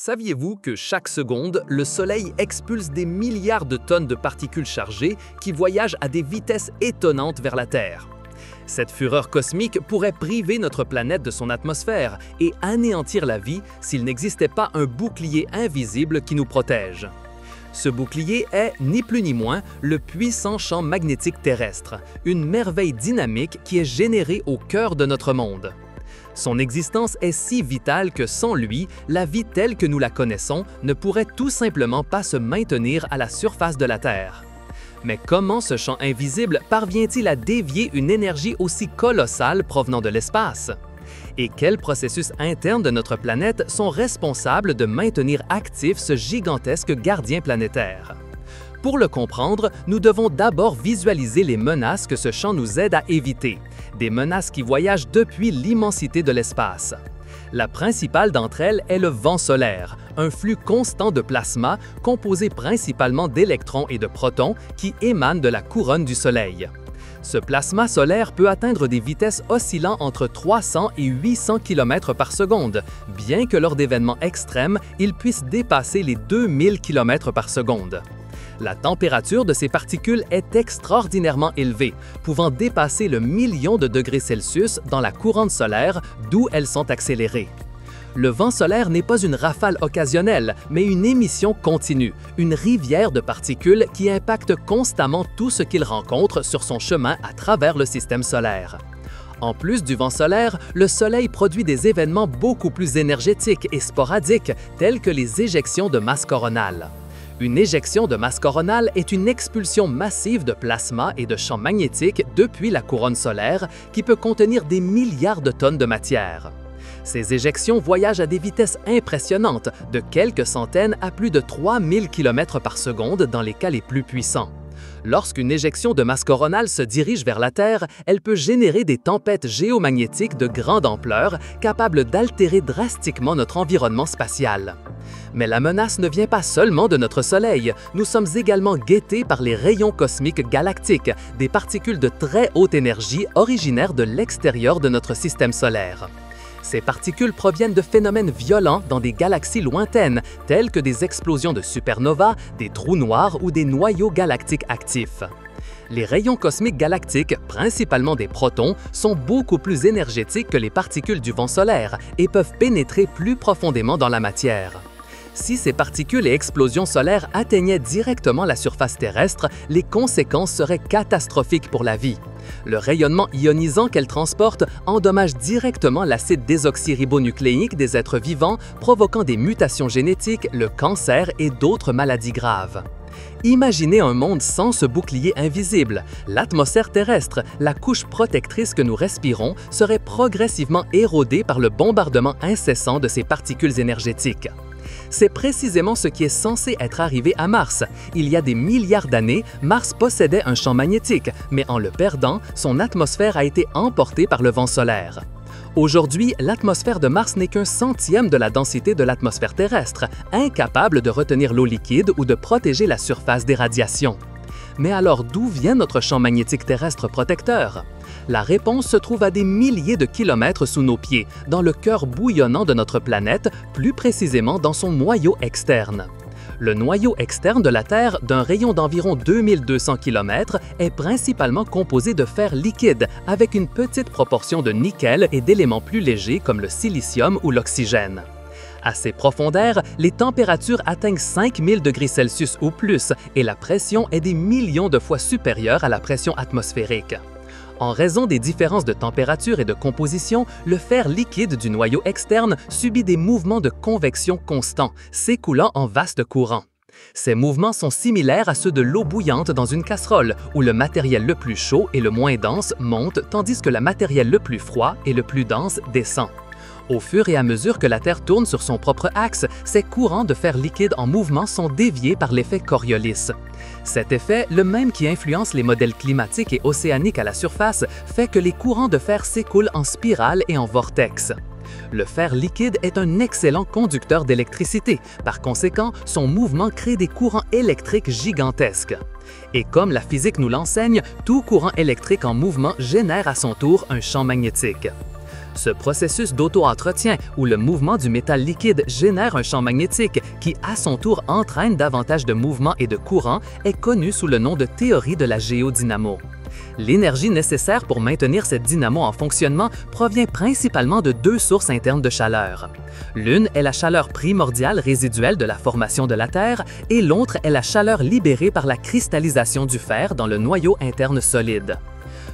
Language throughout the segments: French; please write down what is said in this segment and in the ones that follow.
Saviez-vous que chaque seconde, le Soleil expulse des milliards de tonnes de particules chargées qui voyagent à des vitesses étonnantes vers la Terre? Cette fureur cosmique pourrait priver notre planète de son atmosphère et anéantir la vie s'il n'existait pas un bouclier invisible qui nous protège. Ce bouclier est, ni plus ni moins, le puissant champ magnétique terrestre, une merveille dynamique qui est générée au cœur de notre monde. Son existence est si vitale que sans lui, la vie telle que nous la connaissons ne pourrait tout simplement pas se maintenir à la surface de la Terre. Mais comment ce champ invisible parvient-il à dévier une énergie aussi colossale provenant de l'espace? Et quels processus internes de notre planète sont responsables de maintenir actif ce gigantesque gardien planétaire? Pour le comprendre, nous devons d'abord visualiser les menaces que ce champ nous aide à éviter, des menaces qui voyagent depuis l'immensité de l'espace. La principale d'entre elles est le vent solaire, un flux constant de plasma composé principalement d'électrons et de protons qui émanent de la couronne du Soleil. Ce plasma solaire peut atteindre des vitesses oscillant entre 300 et 800 km par seconde, bien que lors d'événements extrêmes, il puisse dépasser les 2000 km par seconde. La température de ces particules est extraordinairement élevée, pouvant dépasser le million de degrés Celsius dans la couronne solaire, d'où elles sont accélérées. Le vent solaire n'est pas une rafale occasionnelle, mais une émission continue, une rivière de particules qui impacte constamment tout ce qu'il rencontre sur son chemin à travers le système solaire. En plus du vent solaire, le Soleil produit des événements beaucoup plus énergétiques et sporadiques, tels que les éjections de masse coronale. Une éjection de masse coronale est une expulsion massive de plasma et de champs magnétiques depuis la couronne solaire qui peut contenir des milliards de tonnes de matière. Ces éjections voyagent à des vitesses impressionnantes, de quelques centaines à plus de 3000 km par seconde dans les cas les plus puissants. Lorsqu'une éjection de masse coronale se dirige vers la Terre, elle peut générer des tempêtes géomagnétiques de grande ampleur, capables d'altérer drastiquement notre environnement spatial. Mais la menace ne vient pas seulement de notre Soleil, nous sommes également guettés par les rayons cosmiques galactiques, des particules de très haute énergie originaires de l'extérieur de notre système solaire. Ces particules proviennent de phénomènes violents dans des galaxies lointaines, telles que des explosions de supernovas, des trous noirs ou des noyaux galactiques actifs. Les rayons cosmiques galactiques, principalement des protons, sont beaucoup plus énergétiques que les particules du vent solaire et peuvent pénétrer plus profondément dans la matière. Si ces particules et explosions solaires atteignaient directement la surface terrestre, les conséquences seraient catastrophiques pour la vie. Le rayonnement ionisant qu'elles transportent endommage directement l'acide désoxyribonucléique des êtres vivants, provoquant des mutations génétiques, le cancer et d'autres maladies graves. Imaginez un monde sans ce bouclier invisible. L'atmosphère terrestre, la couche protectrice que nous respirons, serait progressivement érodée par le bombardement incessant de ces particules énergétiques. C'est précisément ce qui est censé être arrivé à Mars. Il y a des milliards d'années, Mars possédait un champ magnétique, mais en le perdant, son atmosphère a été emportée par le vent solaire. Aujourd'hui, l'atmosphère de Mars n'est qu'un centième de la densité de l'atmosphère terrestre, incapable de retenir l'eau liquide ou de protéger la surface des radiations. Mais alors d'où vient notre champ magnétique terrestre protecteur? La réponse se trouve à des milliers de kilomètres sous nos pieds, dans le cœur bouillonnant de notre planète, plus précisément dans son noyau externe. Le noyau externe de la Terre, d'un rayon d'environ 2200 km, est principalement composé de fer liquide, avec une petite proportion de nickel et d'éléments plus légers comme le silicium ou l'oxygène. À ces profondeurs, les températures atteignent 5000 degrés Celsius ou plus et la pression est des millions de fois supérieure à la pression atmosphérique. En raison des différences de température et de composition, le fer liquide du noyau externe subit des mouvements de convection constants, s'écoulant en vastes courants. Ces mouvements sont similaires à ceux de l'eau bouillante dans une casserole, où le matériel le plus chaud et le moins dense monte, tandis que le matériel le plus froid et le plus dense descend. Au fur et à mesure que la Terre tourne sur son propre axe, ces courants de fer liquide en mouvement sont déviés par l'effet Coriolis. Cet effet, le même qui influence les modèles climatiques et océaniques à la surface, fait que les courants de fer s'écoulent en spirale et en vortex. Le fer liquide est un excellent conducteur d'électricité, par conséquent, son mouvement crée des courants électriques gigantesques. Et comme la physique nous l'enseigne, tout courant électrique en mouvement génère à son tour un champ magnétique. Ce processus d'auto-entretien où le mouvement du métal liquide génère un champ magnétique qui, à son tour, entraîne davantage de mouvement et de courant est connu sous le nom de théorie de la géodynamo. L'énergie nécessaire pour maintenir cette dynamo en fonctionnement provient principalement de deux sources internes de chaleur. L'une est la chaleur primordiale résiduelle de la formation de la Terre et l'autre est la chaleur libérée par la cristallisation du fer dans le noyau interne solide.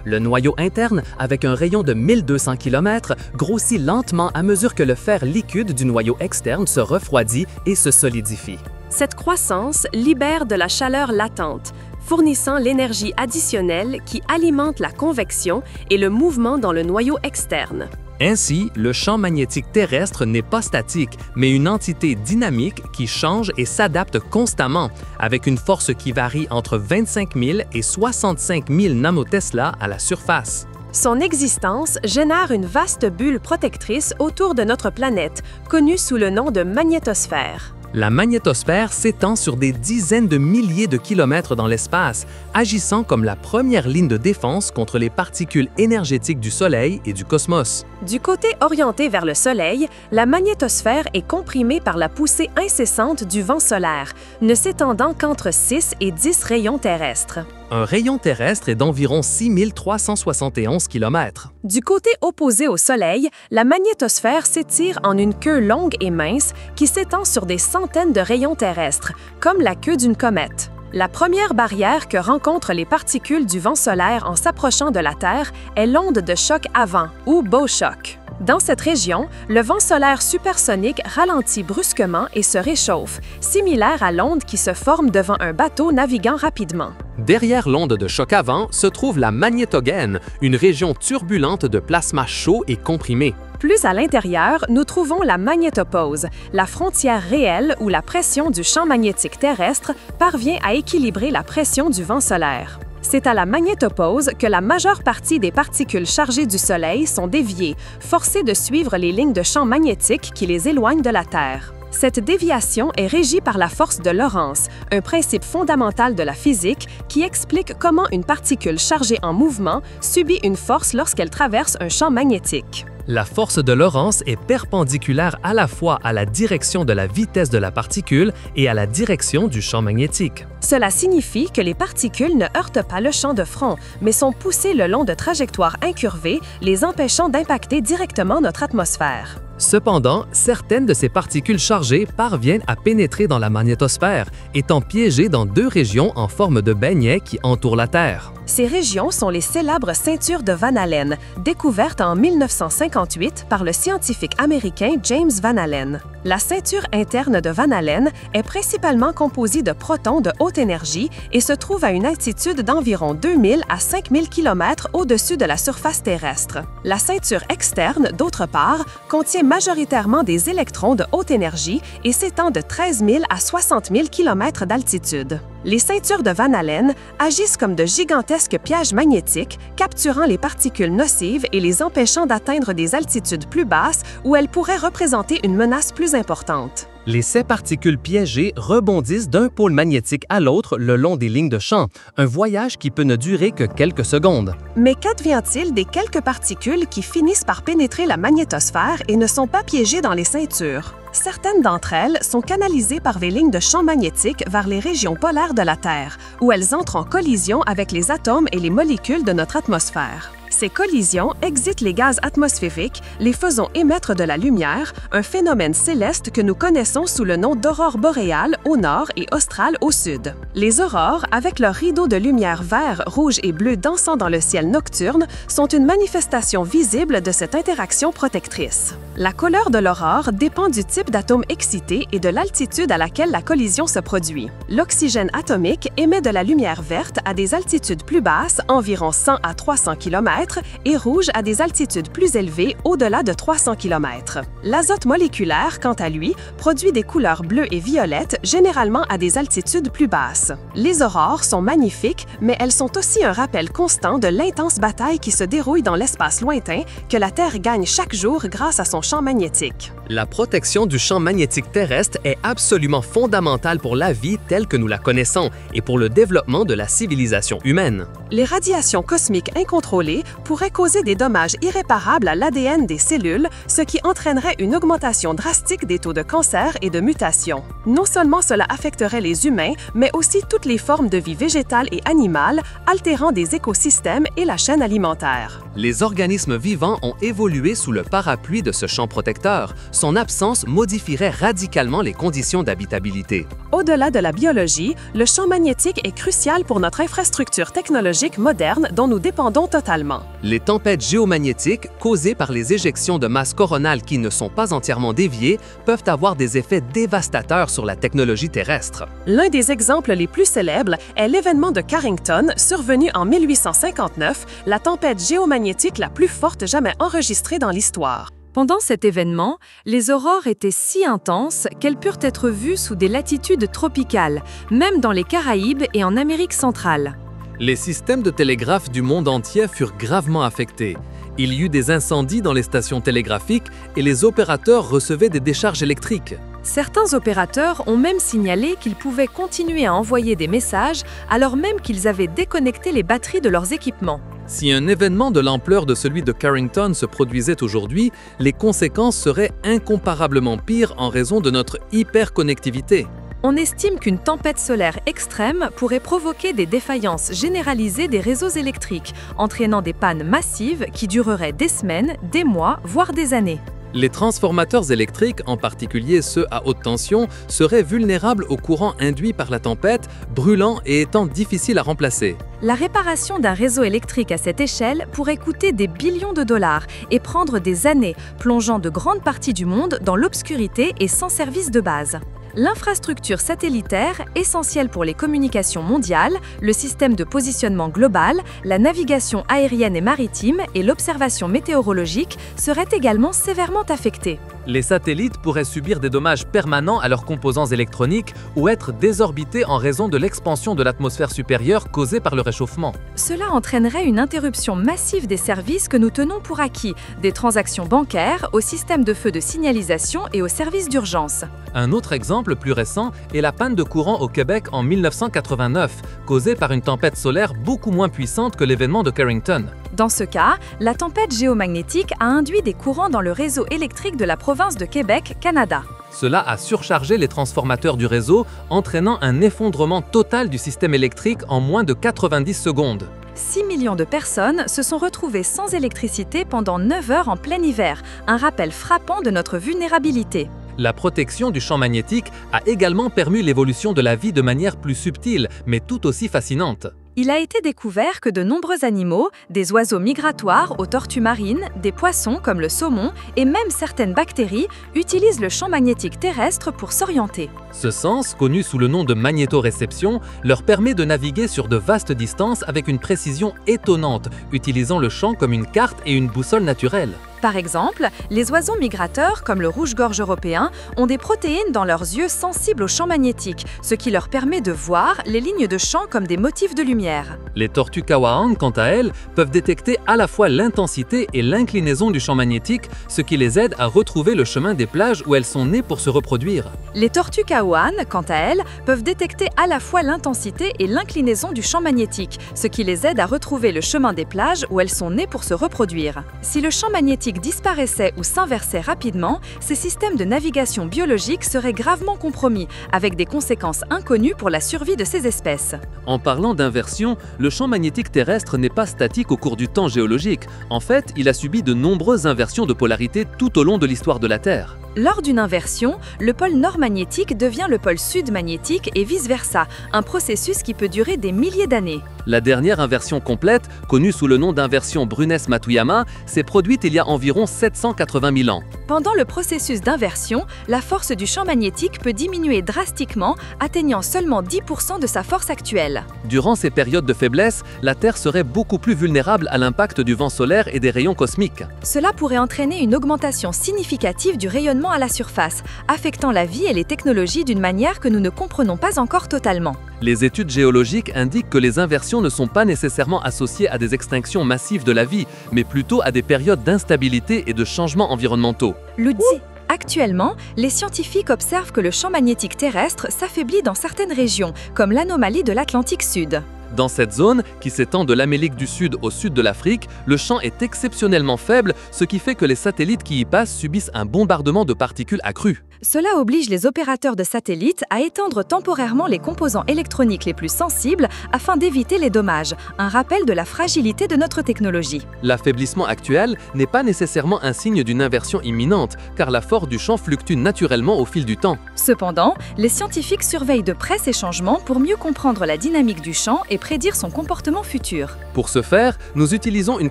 Le noyau interne, avec un rayon de 1200 km, grossit lentement à mesure que le fer liquide du noyau externe se refroidit et se solidifie. Cette croissance libère de la chaleur latente, fournissant l'énergie additionnelle qui alimente la convection et le mouvement dans le noyau externe. Ainsi, le champ magnétique terrestre n'est pas statique, mais une entité dynamique qui change et s'adapte constamment, avec une force qui varie entre 25 000 et 65 000 namotesla à la surface. Son existence génère une vaste bulle protectrice autour de notre planète, connue sous le nom de magnétosphère. La magnétosphère s'étend sur des dizaines de milliers de kilomètres dans l'espace, agissant comme la première ligne de défense contre les particules énergétiques du Soleil et du cosmos. Du côté orienté vers le Soleil, la magnétosphère est comprimée par la poussée incessante du vent solaire, ne s'étendant qu'entre 6 et 10 rayons terrestres. Un rayon terrestre est d'environ 6371 km. Du côté opposé au Soleil, la magnétosphère s'étire en une queue longue et mince qui s'étend sur des centaines de rayons terrestres, comme la queue d'une comète. La première barrière que rencontrent les particules du vent solaire en s'approchant de la Terre est l'onde de choc avant, ou bow-shock. Dans cette région, le vent solaire supersonique ralentit brusquement et se réchauffe, similaire à l'onde qui se forme devant un bateau naviguant rapidement. Derrière l'onde de choc avant se trouve la magnétogène, une région turbulente de plasma chaud et comprimé. Plus à l'intérieur, nous trouvons la magnétopause, la frontière réelle où la pression du champ magnétique terrestre parvient à équilibrer la pression du vent solaire. C'est à la magnétopause que la majeure partie des particules chargées du Soleil sont déviées, forcées de suivre les lignes de champ magnétique qui les éloignent de la Terre. Cette déviation est régie par la force de Lorentz, un principe fondamental de la physique qui explique comment une particule chargée en mouvement subit une force lorsqu'elle traverse un champ magnétique. La force de Lorentz est perpendiculaire à la fois à la direction de la vitesse de la particule et à la direction du champ magnétique. Cela signifie que les particules ne heurtent pas le champ de front, mais sont poussées le long de trajectoires incurvées, les empêchant d'impacter directement notre atmosphère. Cependant, certaines de ces particules chargées parviennent à pénétrer dans la magnétosphère, étant piégées dans deux régions en forme de beignet qui entourent la Terre. Ces régions sont les célèbres ceintures de Van Allen, découvertes en 1958 par le scientifique américain James Van Allen. La ceinture interne de Van Allen est principalement composée de protons de haute énergie et se trouve à une altitude d'environ 2000 à 5000 km au-dessus de la surface terrestre. La ceinture externe, d'autre part, contient majoritairement des électrons de haute énergie et s'étend de 13 000 à 60 000 km d'altitude. Les ceintures de Van Allen agissent comme de gigantesques pièges magnétiques, capturant les particules nocives et les empêchant d'atteindre des altitudes plus basses où elles pourraient représenter une menace plus importante. Ces particules piégées rebondissent d'un pôle magnétique à l'autre le long des lignes de champ, un voyage qui peut ne durer que quelques secondes. Mais qu'advient-il des quelques particules qui finissent par pénétrer la magnétosphère et ne sont pas piégées dans les ceintures? Certaines d'entre elles sont canalisées par des lignes de champ magnétique vers les régions polaires de la Terre, où elles entrent en collision avec les atomes et les molécules de notre atmosphère. Ces collisions excitent les gaz atmosphériques, les faisant émettre de la lumière, un phénomène céleste que nous connaissons sous le nom d'aurore boréale au nord et australe au sud. Les aurores, avec leur rideau de lumière vert, rouge et bleu dansant dans le ciel nocturne, sont une manifestation visible de cette interaction protectrice. La couleur de l'aurore dépend du type d'atome excité et de l'altitude à laquelle la collision se produit. L'oxygène atomique émet de la lumière verte à des altitudes plus basses, environ 100 à 300 km, et rouge à des altitudes plus élevées, au-delà de 300 km. L'azote moléculaire, quant à lui, produit des couleurs bleues et violettes, généralement à des altitudes plus basses. Les aurores sont magnifiques, mais elles sont aussi un rappel constant de l'intense bataille qui se déroule dans l'espace lointain que la Terre gagne chaque jour grâce à son champ magnétique. La protection du champ magnétique terrestre est absolument fondamentale pour la vie telle que nous la connaissons et pour le développement de la civilisation humaine. Les radiations cosmiques incontrôlées pourraient causer des dommages irréparables à l'ADN des cellules, ce qui entraînerait une augmentation drastique des taux de cancer et de mutation. Non seulement cela affecterait les humains, mais aussi toutes les formes de vie végétale et animale, altérant des écosystèmes et la chaîne alimentaire. Les organismes vivants ont évolué sous le parapluie de ce champ protecteur. Son absence modifierait radicalement les conditions d'habitabilité. Au-delà de la biologie, le champ magnétique est crucial pour notre infrastructure technologique moderne dont nous dépendons totalement. Les tempêtes géomagnétiques, causées par les éjections de masse coronale qui ne sont pas entièrement déviées, peuvent avoir des effets dévastateurs sur la technologie terrestre. L'un des exemples les plus célèbres est l'événement de Carrington, survenu en 1859, la tempête géomagnétique la plus forte jamais enregistrée dans l'histoire. Pendant cet événement, les aurores étaient si intenses qu'elles purent être vues sous des latitudes tropicales, même dans les Caraïbes et en Amérique centrale. Les systèmes de télégraphe du monde entier furent gravement affectés. Il y eut des incendies dans les stations télégraphiques et les opérateurs recevaient des décharges électriques. Certains opérateurs ont même signalé qu'ils pouvaient continuer à envoyer des messages alors même qu'ils avaient déconnecté les batteries de leurs équipements. Si un événement de l'ampleur de celui de Carrington se produisait aujourd'hui, les conséquences seraient incomparablement pires en raison de notre hyperconnectivité. On estime qu'une tempête solaire extrême pourrait provoquer des défaillances généralisées des réseaux électriques, entraînant des pannes massives qui dureraient des semaines, des mois, voire des années. Les transformateurs électriques, en particulier ceux à haute tension, seraient vulnérables aux courants induits par la tempête, brûlant et étant difficiles à remplacer. La réparation d'un réseau électrique à cette échelle pourrait coûter des billions de dollars et prendre des années, plongeant de grandes parties du monde dans l'obscurité et sans service de base. L'infrastructure satellitaire, essentielle pour les communications mondiales, le système de positionnement global, la navigation aérienne et maritime et l'observation météorologique seraient également sévèrement affectées. Les satellites pourraient subir des dommages permanents à leurs composants électroniques ou être désorbités en raison de l'expansion de l'atmosphère supérieure causée par le réchauffement. Cela entraînerait une interruption massive des services que nous tenons pour acquis, des transactions bancaires, aux systèmes de feu de signalisation et aux services d'urgence. Un autre exemple plus récent est la panne de courant au Québec en 1989, causée par une tempête solaire beaucoup moins puissante que l'événement de Carrington. Dans ce cas, la tempête géomagnétique a induit des courants dans le réseau électrique de la province de Québec, Canada. Cela a surchargé les transformateurs du réseau, entraînant un effondrement total du système électrique en moins de 90 secondes. 6 millions de personnes se sont retrouvées sans électricité pendant 9 heures en plein hiver, un rappel frappant de notre vulnérabilité. La protection du champ magnétique a également permis l'évolution de la vie de manière plus subtile, mais tout aussi fascinante. Il a été découvert que de nombreux animaux, des oiseaux migratoires aux tortues marines, des poissons comme le saumon et même certaines bactéries utilisent le champ magnétique terrestre pour s'orienter. Ce sens, connu sous le nom de magnétoréception, leur permet de naviguer sur de vastes distances avec une précision étonnante, utilisant le champ comme une carte et une boussole naturelle. Par exemple, les oiseaux migrateurs, comme le rouge-gorge européen, ont des protéines dans leurs yeux sensibles au champ magnétique, ce qui leur permet de voir les lignes de champ comme des motifs de lumière. Les tortues Kawahang, quant à elles, peuvent détecter à la fois l'intensité et l'inclinaison du champ magnétique, ce qui les aide à retrouver le chemin des plages où elles sont nées pour se reproduire. Les tortues Kahuan, quant à elles, peuvent détecter à la fois l'intensité et l'inclinaison du champ magnétique, ce qui les aide à retrouver le chemin des plages où elles sont nées pour se reproduire. Si le champ magnétique disparaissait ou s'inversait rapidement, ces systèmes de navigation biologique seraient gravement compromis, avec des conséquences inconnues pour la survie de ces espèces. En parlant d'inversion, le champ magnétique terrestre n'est pas statique au cours du temps géologique. En fait, il a subi de nombreuses inversions de polarité tout au long de l'histoire de la Terre. Lors d'une inversion, le pôle nord magnétique devient le pôle sud magnétique et vice-versa, un processus qui peut durer des milliers d'années. La dernière inversion complète, connue sous le nom d'inversion Brunès-Matuyama, s'est produite il y a environ 780 000 ans. Pendant le processus d'inversion, la force du champ magnétique peut diminuer drastiquement, atteignant seulement 10% de sa force actuelle. Durant ces périodes de faiblesse, la Terre serait beaucoup plus vulnérable à l'impact du vent solaire et des rayons cosmiques. Cela pourrait entraîner une augmentation significative du rayonnement à la surface, affectant la vie et les technologies d'une manière que nous ne comprenons pas encore totalement. Les études géologiques indiquent que les inversions ne sont pas nécessairement associées à des extinctions massives de la vie, mais plutôt à des périodes d'instabilité et de changements environnementaux. Ludi. Actuellement, les scientifiques observent que le champ magnétique terrestre s'affaiblit dans certaines régions, comme l'anomalie de l'Atlantique Sud. Dans cette zone, qui s'étend de l'Amérique du Sud au sud de l'Afrique, le champ est exceptionnellement faible, ce qui fait que les satellites qui y passent subissent un bombardement de particules accru. Cela oblige les opérateurs de satellites à étendre temporairement les composants électroniques les plus sensibles afin d'éviter les dommages, un rappel de la fragilité de notre technologie. L'affaiblissement actuel n'est pas nécessairement un signe d'une inversion imminente, car la force du champ fluctue naturellement au fil du temps. Cependant, les scientifiques surveillent de près ces changements pour mieux comprendre la dynamique du champ et prédire son comportement futur. Pour ce faire, nous utilisons une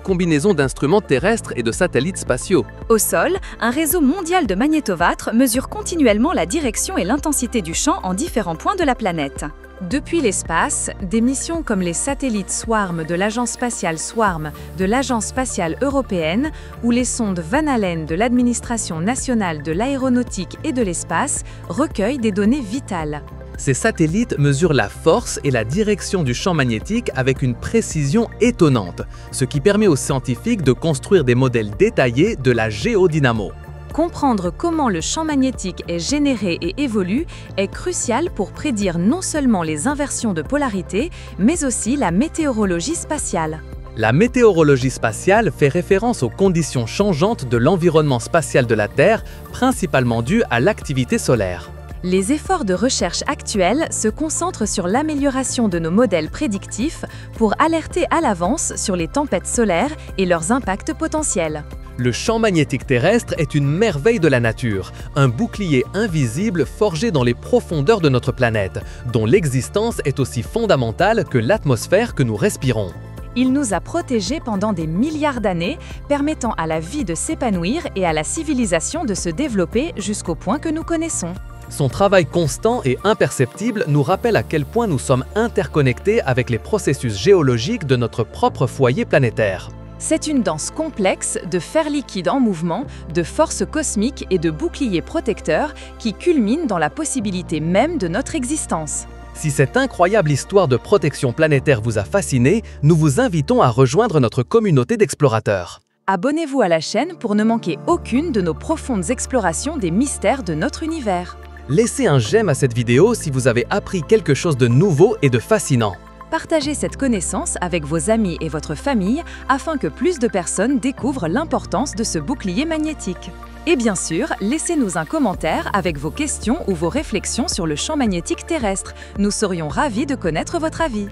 combinaison d'instruments terrestres et de satellites spatiaux. Au sol, un réseau mondial de magnétovâtres mesure continuellement la direction et l'intensité du champ en différents points de la planète. Depuis l'espace, des missions comme les satellites Swarm de l'Agence spatiale Swarm de l'Agence spatiale européenne ou les sondes Van Allen de l'Administration nationale de l'aéronautique et de l'espace recueillent des données vitales. Ces satellites mesurent la force et la direction du champ magnétique avec une précision étonnante, ce qui permet aux scientifiques de construire des modèles détaillés de la géodynamo. Comprendre comment le champ magnétique est généré et évolue est crucial pour prédire non seulement les inversions de polarité, mais aussi la météorologie spatiale. La météorologie spatiale fait référence aux conditions changeantes de l'environnement spatial de la Terre, principalement dues à l'activité solaire. Les efforts de recherche actuels se concentrent sur l'amélioration de nos modèles prédictifs pour alerter à l'avance sur les tempêtes solaires et leurs impacts potentiels. Le champ magnétique terrestre est une merveille de la nature, un bouclier invisible forgé dans les profondeurs de notre planète, dont l'existence est aussi fondamentale que l'atmosphère que nous respirons. Il nous a protégés pendant des milliards d'années, permettant à la vie de s'épanouir et à la civilisation de se développer jusqu'au point que nous connaissons. Son travail constant et imperceptible nous rappelle à quel point nous sommes interconnectés avec les processus géologiques de notre propre foyer planétaire. C'est une danse complexe de fer liquide en mouvement, de forces cosmiques et de boucliers protecteurs qui culmine dans la possibilité même de notre existence. Si cette incroyable histoire de protection planétaire vous a fasciné, nous vous invitons à rejoindre notre communauté d'explorateurs. Abonnez-vous à la chaîne pour ne manquer aucune de nos profondes explorations des mystères de notre univers. Laissez un j'aime à cette vidéo si vous avez appris quelque chose de nouveau et de fascinant. Partagez cette connaissance avec vos amis et votre famille afin que plus de personnes découvrent l'importance de ce bouclier magnétique. Et bien sûr, laissez-nous un commentaire avec vos questions ou vos réflexions sur le champ magnétique terrestre. Nous serions ravis de connaître votre avis.